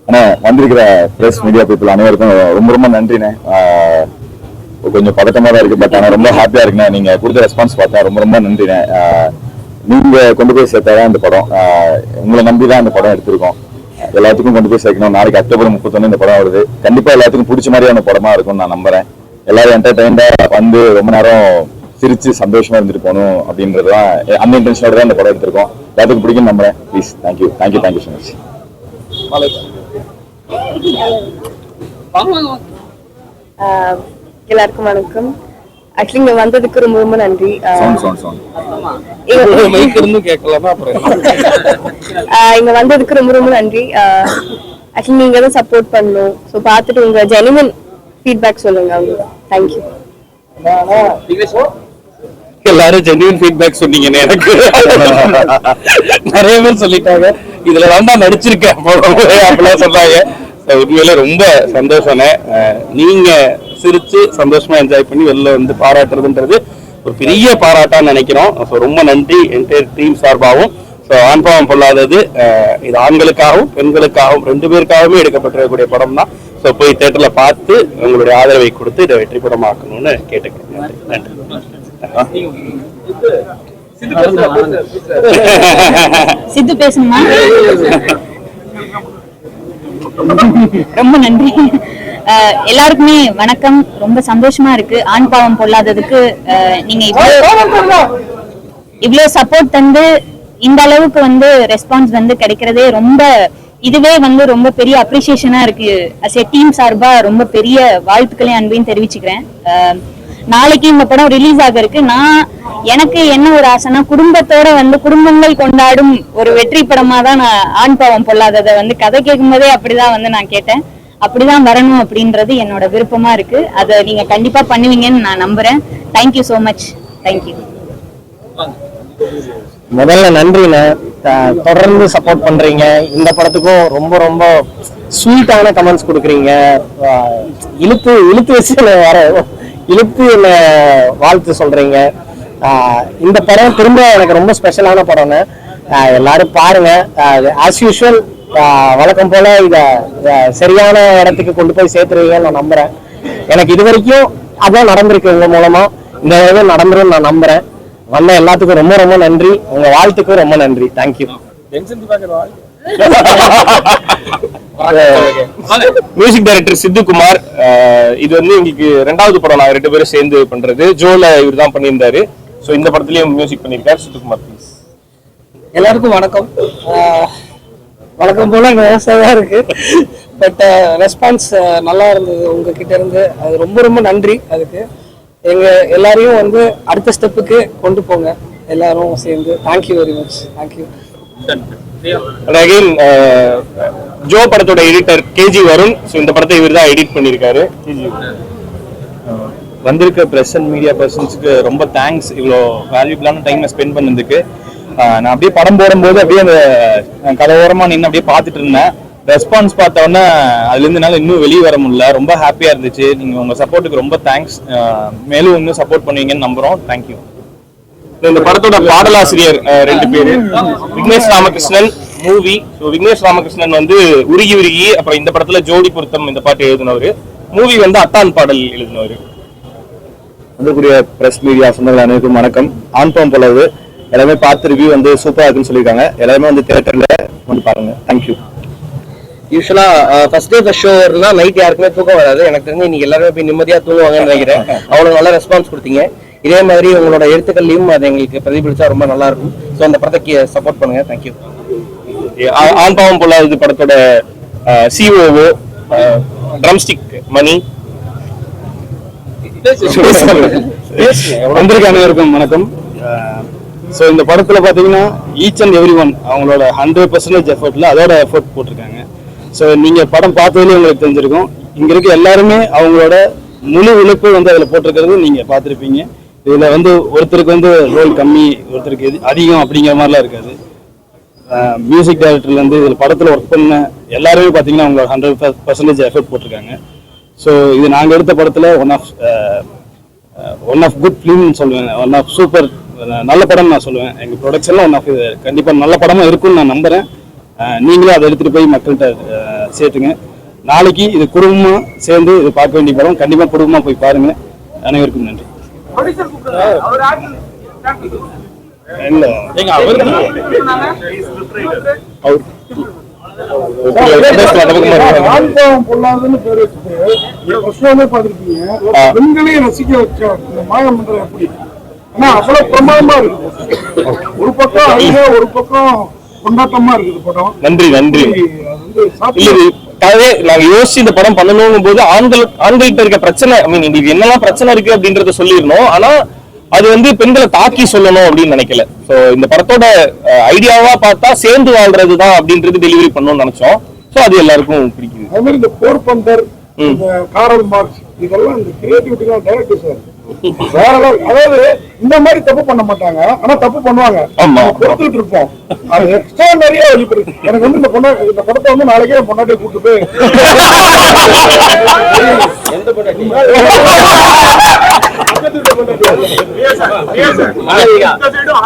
ஆனால் வந்திருக்கிற press media people அனைவருக்கும் ரொம்ப ரொம்ப நன்றிண்ணே. கொஞ்சம் பதட்டமாக தான் இருக்குது, பட் ஆனால் ரொம்ப ஹாப்பியாக இருக்குண்ணே. நீங்கள் கொடுத்த ரெஸ்பான்ஸ் பார்த்தா ரொம்ப ரொம்ப நன்றிண்ணே. நீங்கள் கொண்டு போய் சேர்த்தாதான் இந்த படம், உங்களை நம்பி தான் இந்த படம் எடுத்திருக்கோம். எல்லாத்துக்கும் கொண்டு போய் சேர்க்கணும். நாளைக்கு அக்டோபர் 31 இந்த படம் வருது. கண்டிப்பாக எல்லாத்துக்கும் பிடிச்ச மாதிரியான படமாக இருக்கும்னு நான் நம்புறேன். எல்லாரும் என்டர்டைன்டாக வந்து ரொம்ப நேரம் சிரிச்சு சந்தோஷமா இருந்துட்டு போகணும் அப்படின்றதுதான் அந்த இன்டென்ஷனோட தான் இந்த படம் எடுத்திருக்கோம். எல்லாத்துக்கும் பிடிக்கும் நம்புறேன். Please thank you so much. எல்லாருக்கும் வணக்கம். ஆக்சுவலி இங்க வந்ததுக்கு ரொம்ப ரொம்ப நன்றி. இங்க வந்ததுக்கு ரொம்ப ரொம்ப நன்றி. ஆக்சுவலி நீங்க தான் சப்போர்ட் பண்ணணும். ஸோ பார்த்துட்டு உங்க ஜெனுவின் ஃபீட்பேக் சொல்லுங்க. தேங்க்யூ. எல்லாரும் ஜென்யூன் ஃபீட்பேக் சொன்னீங்கன்னு எனக்கு நிறைய பேர் சொல்லிட்டாங்க. இதுல தான் நடிச்சிருக்கேன் அப்படிலாம் சொன்னாங்க. உண்மையில ரொம்ப சந்தோஷம்னே. நீங்க சிரிச்சு சந்தோஷமா என்ஜாய் பண்ணி வெளில வந்து பாராட்டுறதுன்றது ஒரு பெரிய பாராட்டான்னு நினைக்கிறோம். ஸோ ரொம்ப நன்றி என்டையர் டீம் சார்பாகவும். ஸோ ஆண்பாவம் பொல்லாதது இது ஆண்களுக்காகவும் பெண்களுக்காகவும் 2 பேருக்காகவுமே எடுக்கப்பட்டிருக்கக்கூடிய படம் தான். ஸோ போய் தியேட்டர்ல பார்த்து உங்களுடைய ஆதரவை கொடுத்து இதை வெற்றி படமாக்கணும்னு கேட்டுக்கிறேன். நன்றி. சித்து பேசணுமா? ரொம்ப நன்றி. எல்லாருக்குமே வணக்கம். ரொம்ப சந்தோஷமா இருக்கு. ஆண் பாவம் பொல்லாததுக்கு நீங்க இவ்வளவு சப்போர்ட் தந்து இந்த அளவுக்கு வந்து ரெஸ்பான்ஸ் வந்து கிடைக்கிறதே ரொம்ப இதுவே வந்து ரொம்ப பெரிய அப்ரிசியேஷனா இருக்கு. அஸ் எ டீம் சார்பா ரொம்ப பெரிய வாழ்த்துக்களையும் அன்பையும் தெரிவிச்சுக்கிறேன். நாளைக்கு இந்த படம் ரிலீஸ் ஆக இருக்கு. எனக்கு என்ன ஒரு ஆசைனா குடும்பத்தோட வந்து குடும்பங்கள் கொண்டாடும் ஒரு வெற்றி படமா தான் நான் ஆண் பாவம் பொல்லாததை வந்து கதை கேட்கும் போதே அப்படிதான் வந்து நான் கேட்டேன். அப்படிதான் வரணும் அப்படின்றது என்னோட விருப்பமா இருக்கு. அதை நீங்க கண்டிப்பா பண்ணுவீங்கன்னு நான் நம்புறேன். Thank you so much. தேங்க்யூ. முதல்ல நன்றிண்ணே. தொடர்ந்து சப்போர்ட் பண்றீங்க. இந்த படத்துக்கும் ரொம்ப ரொம்ப ஸ்வீட்டான கமெண்ட்ஸ் கொடுக்குறீங்க. இழுத்து வச்சு இழுத்து என்ன வாழ்த்து சொல்றீங்க. இந்த படம் திரும்ப எனக்கு ரொம்ப ஸ்பெஷலான படம்னு எல்லாரும் பாருங்க. ஆஸ் யூஷுவல் வழக்கம் போல இத சரியான இடத்துக்கு கொண்டு போய் சேர்த்துருவீங்கன்னு நான் நம்புறேன். எனக்கு இது வரைக்கும் அதான் நடந்திருக்கு. உங்க மூலமா இந்த இது நடந்துரும் நான் நம்புறேன். வந்த எல்லாத்துக்கும் ரொம்ப ரொம்ப நன்றி. உங்க வாழ்த்துக்கும் ரொம்ப நன்றி. தேங்க்யூ. Music director Siddhu Kumar. இது வந்து எங்களுக்கு 2வது படம். நான் 2 பேரும் சேர்ந்து பண்றது. ஜோல இவர் தான் பண்ணியிருந்தாரு. ஸோ இந்த படத்துலயும் மியூசிக் பண்ணியிருக்காரு சித்துக்குமார். ப்ளீஸ். எல்லாருக்கும் வணக்கம். வழக்கம் போல விவசாயம் இருக்கு. பட் ரெஸ்பான்ஸ் நல்லா இருந்தது உங்ககிட்ட இருந்து. அது ரொம்ப ரொம்ப நன்றி. அதுக்கு எங்க எல்லாரையும் வந்து அடுத்த ஸ்டெப்புக்கு கொண்டு போங்க எல்லாரும் சேர்ந்து. Thank you very much. Thank you. Again Joe படத்தோட எடிட்டர் கேஜி வருண். ஸோ இந்த படத்தை இவர் தான் எடிட் பண்ணியிருக்காரு. வந்திருக்க ப்ரெஸ் அண்ட் மீடியா பர்சன்ஸுக்கு ரொம்ப தேங்க்ஸ். இவ்வளோ வேல்யூபிளான டைமை ஸ்பெண்ட் பண்ணதுக்கு. நான் அப்படியே படம் போடும்போது அப்படியே அந்த கதவோரமாக நின்று அப்படியே பார்த்துட்டு இருந்தேன். ரெஸ்பான்ஸ் பார்த்தோன்னே அதுலேருந்து என்னால் இன்னும் வெளியே வர முடியல. ரொம்ப ஹாப்பியாக இருந்துச்சு. நீங்கள் உங்கள் சப்போர்ட்டுக்கு ரொம்ப தேங்க்ஸ். மேலும் இன்னும் சப்போர்ட் பண்ணுவீங்கன்னு நம்புகிறோம். தேங்க்யூ. இந்த படத்தோட பாடலாசிரியர் 2 பேரு. விக்னேஷ் ராமகிருஷ்ணன் மூவி. ஸோ விக்னேஷ் ராமகிருஷ்ணன் வந்து உருகி உருகி, அப்புறம் இந்த படத்துல ஜோடி பொருத்தம் இந்த பாட்டு எழுதினவர். மூவி வந்து அத்தான் பாடல் எழுதினவர். வந்தக்கூடிய பிரஸ் மீடியா சொந்தங்கள் அனைவருக்கும் வணக்கம். ஆண் பாவம் பொல்லாதது எல்லாமே பார்த்து ரிவ்யூ வந்து சூப்பராக இருக்குன்னு சொல்லியிருக்காங்க. எல்லாருமே வந்து தியேட்டர்ல வந்து பாருங்க. தேங்க்யூ. யூஸ்வலா ஃபர்ஸ்ட் டே ஃபர்ஸ்ட் ஷோலாம் நைட் யாருக்குமே தூக்கம் வராது. எனக்கு தெரிஞ்சு இன்னைக்கு எல்லாருமே போய் நிம்மதியா தூங்குவாங்கன்னு நினைக்கிறேன். அவ்வளவு நல்ல ரெஸ்பான்ஸ் கொடுத்தீங்க. இதே மாதிரி உங்களோட எழுத்துக்கள்லையும் அது எங்களுக்கு பிரதிபலிச்சா ரொம்ப நல்லா இருக்கும். ஸோ அந்த படத்தை சப்போர்ட் பண்ணுங்க. தேங்க்யூ. ஆண் பாவம் பொல்லாதது படத்தோட சிஓஓ ட்ரம்ஸ்டிக் மணி. வந்திருக்க அனைவருக்கும் வணக்கம். ஸோ இந்த படத்தில் பார்த்தீங்கன்னா ஈச் அண்ட் எவ்ரி ஒன் அவங்களோட 100% எஃபர்ட்ல அதோட எஃபர்ட் போட்டிருக்காங்க. ஸோ நீங்கள் படம் பார்த்ததுலேயே உங்களுக்கு தெரிஞ்சிருக்கும். இங்கே இருக்க எல்லாருமே அவங்களோட முழு உழைப்பு வந்து அதில் போட்டிருக்கிறது நீங்கள் பார்த்துருப்பீங்க. இதில் வந்து ஒருத்தருக்கு வந்து ரோல் கம்மி, ஒருத்தருக்கு அதிகம் அப்படிங்கிற மாதிரிலாம் இருக்காது. மியூசிக் டைரக்டர்லேருந்து இதில் படத்தில் ஒர்க் பண்ண எல்லாருமே பார்த்தீங்கன்னா அவங்களோட 100% எஃபர்ட் போட்டிருக்காங்க. ஸோ இது நாங்கள் எடுத்த படத்தில் ஒன் ஆஃப் குட் ஃபிலிம்னு சொல்லுவேன். ஒன் ஆஃப் சூப்பர் நல்ல படம் நான் சொல்லுவேன். எங்கள் ப்ரொடக்ஷனில் ஒன் ஆஃப் கண்டிப்பாக நல்ல படமாக இருக்குன்னு நான் நம்புகிறேன். நீங்களும் அதை எடுத்துட்டு போய் மக்கள்கிட்ட சேர்த்துங்க. நாளைக்கு இது குடும்பமா சேர்ந்து இது பார்க்க வேண்டிய படம். கண்டிப்பா குடும்பமா போய் பாருங்க. அனைவருக்கும் நன்றி. இல்ல பெண்களையும் ரசிக்க வச்ச இந்த மாயமன்றம் எப்படி ஆனா அவ்வளவு பிரமாதமா இருக்கு. ஒரு பக்கம் அழக, ஒரு பக்கம் கொண்டாட்டமா இருக்குது படம். நன்றி நன்றி. நாங்க யோசிச்சு இந்த படம் பண்ணணும் போது ஆண்கள்கிட்ட இருக்க பிரச்சனை, ஐ மீன் இது என்னெல்லாம் பிரச்சனை இருக்கு அப்படின்றத சொல்லிடணும். ஆனா அது வந்து பெண்களை தாக்கி சொல்லணும் அப்படின்னு நினைக்கல. சோ இந்த படத்தோட ஐடியாவா பார்த்தா சேர்ந்து வாழ்றதுதான் அப்படின்றது டெலிவரி பண்ணணும்னு நினைச்சோம். சோ அது எல்லாருக்கும் பிடிக்குது. அது மாதிரி இந்த போர்பந்தர், இந்த காரல் மார்க்ஸ், இதெல்லாம் இந்த கிரியேட்டிவிட்டி டைரக்டர் சார் வேற லெவல். அதாவது இந்த மாதிரி தப்பு பண்ண மாட்டாங்க, ஆனா தப்பு பண்ணுவாங்க. கொடுத்துட்டு இருப்போம். அது எக்ஸ்ட்ரா நிறைய வெளிப்படுது. எனக்கு வந்து இந்த படத்தை வந்து நாளைக்கே பொண்டாட்டியை கூட்டு போய்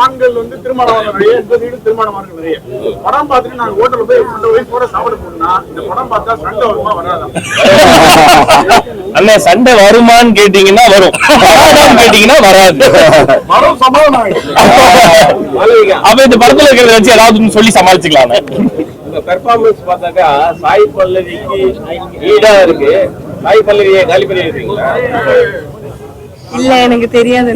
ஆண்கள் வந்து திருமணம் நிறைய, இந்த சைடு திருமணம் நிறைய. படம் பார்த்துட்டு நாங்க ஹோட்டல்ல போய் கூட சாப்பிட போனா இந்த படம் பார்த்தா சண்டை வருமா வராதா? அண்ணா சண்டை வருமான்னு கேட்டீங்கன்னா வரும், கேட்டீங்கன்னா வராது. வரும் சமாதானம். அப்ப இந்த படத்துல இருக்கிறத வச்சு ஏதாவது சொல்லி சமாளிச்சுக்கலாம். உங்க பெர்ஃபார்மன்ஸ் பார்த்தாக்கா சாய் பல்லவிக்கு ஈடா இருக்கு. சாய் பல்லவியை காலி பண்ணி இருக்கீங்களா? இல்ல எனக்கு தெரியாது.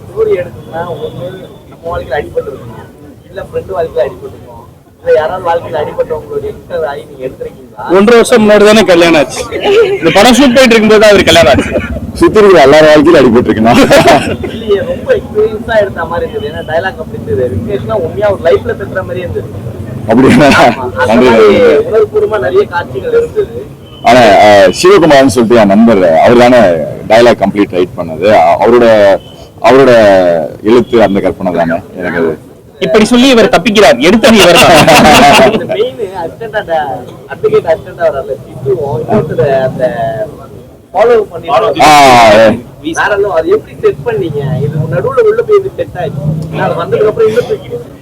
ஸ்டோரி எடுத்தோம்னா நம்ம வாழ்க்கையில அடிபட்டு இருக்கணும், இல்ல ஃப்ரெண்டு வாழ்க்கையில அடிபட்டு இருக்கோம், இல்ல யாராவது வாழ்க்கையில அடிபட்டவங்களுடைய இன்டர் ஆகி நீங்க எடுத்திருக்கீங்களா? 1.5 வருஷம் முன்னாடி தானே கல்யாணம் ஆச்சு. இந்த படம் ஷூட் பண்ணிட்டு இருக்கும்போது அவருக்கு கல்யாணம் ஆச்சு. சுத்தி இருக்கிற எல்லாரும் வாழ்க்கையில அடிபட்டு இருக்குன்னா இல்லையே, ரொம்ப எக்ஸ்பீரியன்ஸா எடுத்த மாதிரி இருந்தது. ஏன்னா டைலாக் அப்படி இருந்தது. விக்னேஷ்னா உண்மையா ஒரு லைஃப்ல பேசுற மாதிரியே இருந்தது. உணர்வுபூர்வமா நிறைய காட்சிகள் இருந்தது. ஆனா சிவகுமார்னு சொல்லிட்டு என் நண்பர், அவருதான டைலாக் கம்ப்ளீட் ரைட் பண்ணது. அவரோட எழுத்து அந்த கற்பனை தானே எனக்கு. அது இப்படி சொல்லி இவர் தப்பிக்கிறார், எடுத்தது இவர். மெயின் அசிஸ்டன்ட் அட்வொகேட் அசிஸ்டன்ட் அவர்ல சித்துவும் இன்னொருத்தர் அந்த ஃபாலோ பண்ணி வேற எல்லாம் அது எப்படி செட் பண்ணீங்க? இது நடுவுல உள்ள போய் இது செட் ஆயிடுச்சு. நான் வந்ததுக்கு அப்புறம் இன்னும் தூக்கிடுச்சு.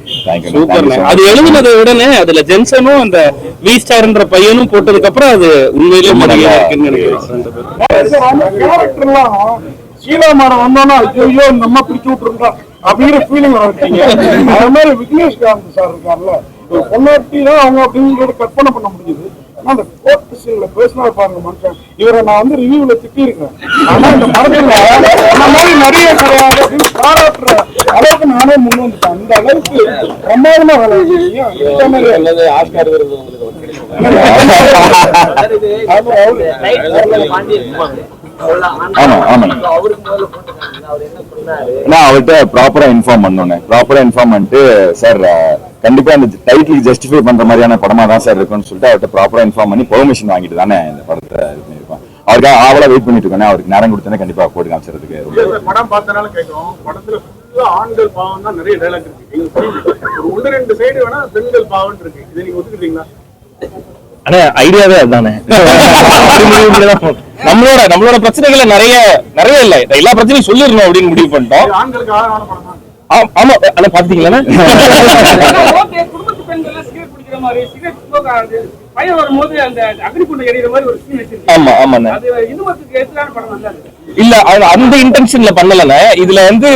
சூப்பர். அது எழுதுனதை உடனே அதுல ஜென்சனும் அந்த வி ஸ்டார்ன்ற பையனும் போட்டதுக்கு அப்புறம் அது உண்மையிலேயே மரியாதை இருக்குன்னு நினைக்கிறேன். கேரக்டர்லாம் சீதாமாரம் வந்தோம்னா ஐயோ நம்ம பிடிச்சு விட்டுருந்தா அப்படிங்கிற ஃபீலிங் வளர்த்தீங்க. அது மாதிரி விக்னேஷ்காந்த் சார் இருக்காருல்ல, பொன்னாட்டி தான் அவங்க அப்படிங்கிறத கற்பனை பண்ண முடியுது. ஆனா அந்த கோர்ட் சீன்ல பேசினா பாருங்க மனுஷன், இவரை நான் வந்து ரிவ்யூல திட்டி இருக்கேன். ஆனா இந்த படத்துல அந்த மாதிரி நிறைய கிடையாது அப்படின்னு பாராட்டுற அளவுக்கு நானே முன் வந்துட்டேன். அந்த அளவுக்கு பிரமாதமா விளையாடுறீங்க. ஆஸ்கார் விருது அவர்கிட்ட ப்ராப்பரா இன்ஃபார்ம் பண்ணிட்டு சார் கண்டிப்பா அந்த டைட்டில் ஜஸ்டிஃபை பண்ற மாதிரியான படமா தான் சார் இருக்குன்னு சொல்லிட்டு அவர்கிட்ட ப்ராப்பரா இன்ஃபார்ம் பண்ணி பெர்மிஷன் வாங்கிட்டு தானே இந்த படத்தை இது பண்ணிருப்பேன். அவருக்காக ஆவலா வெயிட் பண்ணிட்டு இருக்கேன். அவருக்கு நேரம் கொடுத்தேன்னா கண்டிப்பா போட்டு காமிச்சிருக்கு. படம் பார்த்தனால கேட்கும், படத்துல ஆண்கள் பாவம் தான் நிறைய டைலாக் இருக்கு. ஒரு 1-2 சைடு வேணா பெண்கள் பாவம் இருக்கு. இதை நீங்க ஒத்துக்கிட்டீங்களா? ஆனா ஐடியாவே அதுதானே. நம்மளோட பிரச்சனைகளை நிறைய இல்ல, எல்லா பிரச்சனையும் சொல்லிடணும் அப்படின்னு முடிவு பண்ணிட்டோம். ஆண்களுக்கு ஆதரவான படம் தான். ஆமா, ஆனா பாத்தீங்களா குடும்பத்து பெண்கள் சிகரெட் குடிக்கிற மாதிரி, சிகரெட் ஸ்மோக் ஆகுது, பையன் வரும்போது அந்த அக்னிகுண்டம் எரியுற மாதிரி ஒரு சீன் வச்சிருக்கீங்க. ஆமா ஆமாண்ணே. அது இன்னும் எதிரான படம் நல்லா இருக்கு. இல்ல அந்த இன்டென்ஷன்ல பண்ணலண்ணே. இதுல வந்து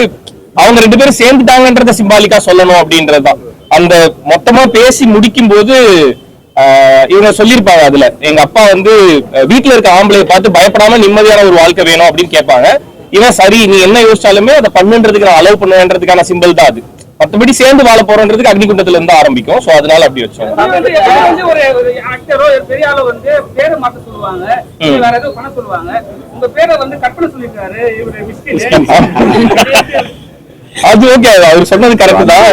அவங்க 2 பேரும் சேர்ந்துட்டாங்கன்றத சிம்பாலிக்கா சொல்லணும் அப்படின்றதுதான். அந்த மொத்தமா பேசி முடிக்கும் போது இவங்க சொல்லிருப்பாங்க, அதுல எங்க அப்பா வந்து வீட்டுல இருக்க ஆம்பளையை பார்த்து பயப்படாம நிம்மதியான ஒரு வாழ்க்கை வேணும் அப்படின்னு கேட்பாங்க. இவன் சரி நீ என்ன யோசிச்சாலுமே அதை பண்ணுன்றதுக்கு நான் அலோவ் பண்ணுன்றதுக்கான சிம்பிள் தான் அது. மற்றபடி சேர்ந்து வாழ போறோன்றதுக்கு அக்னிகுண்டத்துல இருந்து ஆரம்பிக்கும். சோ அதனால அப்படி வச்சோம். ஒரு ஆக்டரோ பெரிய ஆளோ வந்து பேரை மாத்த சொல்லுவாங்க, வேற ஏதோ பண்ண சொல்லுவாங்க. உங்க பேரை வந்து கற்பனை சொல்லிருக்காரு இவரு மிஸ்கின். அது ஓகே, அவர் சொன்னது கரெக்ட் தான்.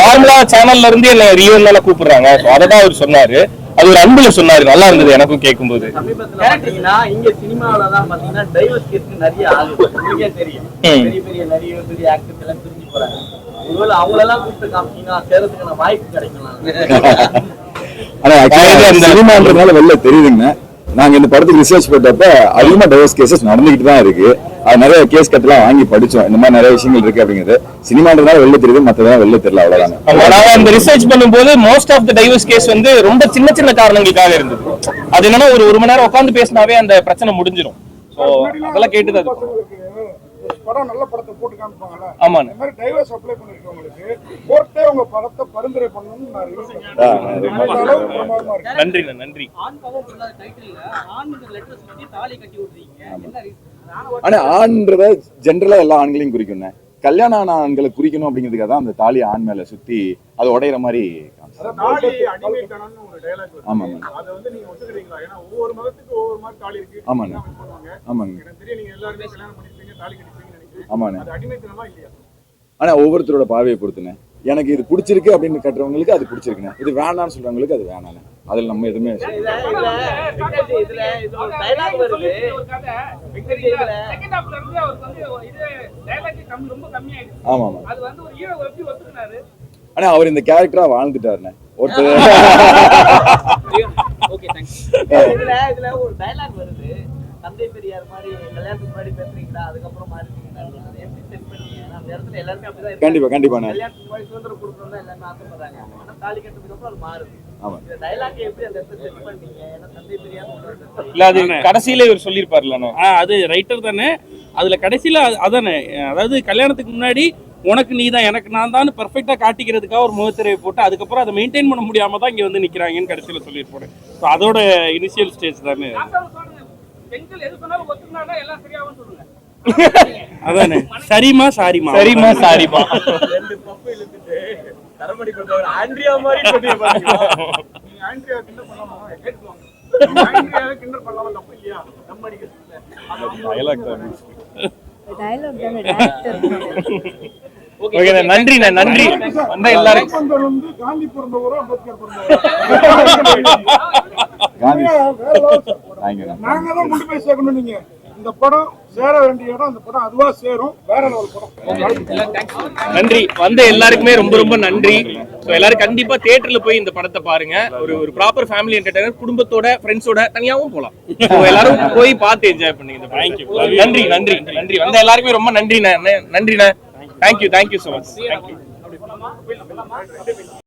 நார்மலா சேனல்ல இருந்து என்ன ரியல் கூப்பிடுறாங்க, அததான் அவர் சொன்னாரு. அது ஒரு அன்புல சொன்னாரு, நல்லா இருந்தது எனக்கும் கேட்கும் போது. சமீபத்துல பாத்தீங்கன்னா இங்க சினிமாவிலதான் பாத்தீங்கன்னா டைவர்ஸ் கேஸ் நிறைய ஆகுது. உங்களுக்கே தெரியும், பெரிய பெரிய நிறைய பெரிய ஆக்டர்ஸ் எல்லாம் பிரிஞ்சு போறாங்க. ஒருவேளை அவங்களெல்லாம் கூப்பிட்டு காமிச்சீங்கன்னா சேரத்துக்கான வாய்ப்பு கிடைக்கலாம். ஆனா சினிமான்றதுனால வெளில தெரியுதுங்க. நாங்க இந்த படத்துக்கு ரிசர்ச் போட்டப்ப அதிகமா டைவர்ஸ் கேசஸ் நடந்துகிட்டு தான் இருக்கு. அது நிறைய கேஸ் கட்டெல்லாம் வாங்கி படிச்சோம். இந்த மாதிரி நிறைய விஷயங்கள் இருக்கு அப்படிங்கிறது. சினிமான்றதால வெளில தெரியுது, மற்றதெல்லாம் வெளில தெரியல, அவ்வளவுதாங்க. நாங்க அந்த ரிசர்ச் பண்ணும்போது most of the divorce case வந்து ரொம்ப சின்ன சின்ன காரணங்களுக்காக இருந்தது. அது என்னன்னா ஒரு மணி நேரம் உட்காந்து பேசினாவே அந்த பிரச்சனை முடிஞ்சிடும். ஸோ அதெல்லாம் கேட்டுதான் படம் நல்ல படத்தை போட்டு காமிப்பாங்கல்ல, ஆமா. இந்த மாதிரி டைவர்ஸ் அப்ளை பண்ணிருக்கவங்களுக்கு கோர்ட்டே உங்க படத்தை பரிந்துரை பண்ணணும்னு நான் நன்றி நன்றி. ஆனா ஆண்ன்றத ஜென்ரலா எல்லா ஆண்களையும் குறிக்கும். கல்யாணம் ஆன ஆண்களை குறிக்கணும் அப்படிங்கிறதுக்காக தான் அந்த தாலி ஆண் மேல சுத்தி அது உடையிற மாதிரி. ஆமாங்க. ஆமாங்க. ஆமாங்க. ஆமாண்ணே. ஆனா ஒவ்வொருத்தரோட பார்வையை பொறுத்துனே. எனக்கு இது பிடிச்சிருக்கு அப்படின்னு கட்டுறவங்களுக்கு அது பிடிச்சிருக்குண்ணே, இது வேணாம்னு சொல்றவங்களுக்கு அது வேணாண்ணே. அதுல நம்ம எதுவுமே ஆமா ஆமா. ஆனா அவர் இந்த கேரக்டரா வாழ்ந்துட்டாருண்ணே ஒருத்தர். தந்தை பெரியார் மாதிரி கல்யாணத்துக்கு முன்னாடி பேசுறீங்களா, அதுக்கப்புறம் கண்டிப்பா கண்டிப்பா கல்யாணத்துக்கு முன்னாடி சுதந்திரம் கொடுக்கணும் எல்லாமே ஆசைப்படுறாங்க. ஆனா தாலி கட்டுறதுக்கு அப்புறம் அது மாறுது. இந்த டயலாக் எப்படி அந்த இடத்துல செட் பண்ணீங்க? ஏன்னா தந்தை பெரியார் இல்ல அது கடைசியில இவர் சொல்லியிருப்பாருல, அது ரைட்டர் தானே. அதுல கடைசியில அதானே, அதாவது கல்யாணத்துக்கு முன்னாடி உனக்கு நீ தான் எனக்கு நான் தான் பெர்ஃபெக்டா காட்டிக்கிறதுக்காக ஒரு முகத்திரையை போட்டு அதுக்கப்புறம் அதை மெயின்டைன் பண்ண முடியாம தான் இங்க வந்து நிக்கிறாங்கன்னு கடைசியில சொல்லியிருப்பேன். ஸோ அதோட இனிஷியல் ஸ்டேஜ் தானே. அதானே சரிமா சாரிமா சரிமா சாரிமா. ரெண்டு பப்பு இழுத்துட்டு தரமணி கொண்டவர் ஆண்ட்ரியா மாதிரி சொல்லியே பாருங்க. நீங்க ஆண்ட்ரியா கிண்டல் பண்ணலாமா? கேட்குவாங்க. ஆண்ட்ரியா கிண்டல் பண்ணலாமா? தப்பு இல்லையா? நம்ம அடிக்கிறதுல டயலாக் தான். டயலாக் தான டைரக்டர். ஓகே நன்றி நன்றி. வந்த எல்லாரும் வந்து காந்தி பிறந்தவரோ அம்பேத்கர் பிறந்தவரோ நாங்க தான் கொண்டு போய் சேர்க்கணும். நீங்க இந்த படம் சேர வேண்டிய இடம், அந்த படம் அதுவா சேரும். வேற லெவல் படம். நன்றி. வந்த எல்லாருக்குமே ரொம்ப ரொம்ப நன்றி. ஸோ எல்லாரும் கண்டிப்பா தியேட்டர்ல போய் இந்த படத்தை பாருங்க. ஒரு ப்ராப்பர் ஃபேமிலி என்டர்டைனர், குடும்பத்தோட ஃப்ரெண்ட்ஸோட தனியாவும் போலாம். எல்லாரும் போய் பார்த்து என்ஜாய் பண்ணுங்க. நன்றி நன்றி நன்றி. வந்த எல்லாருக்குமே ரொம்ப நன்றிண்ணே. நன்றிண்ணே. Thank you so much. தேங்க்யூ.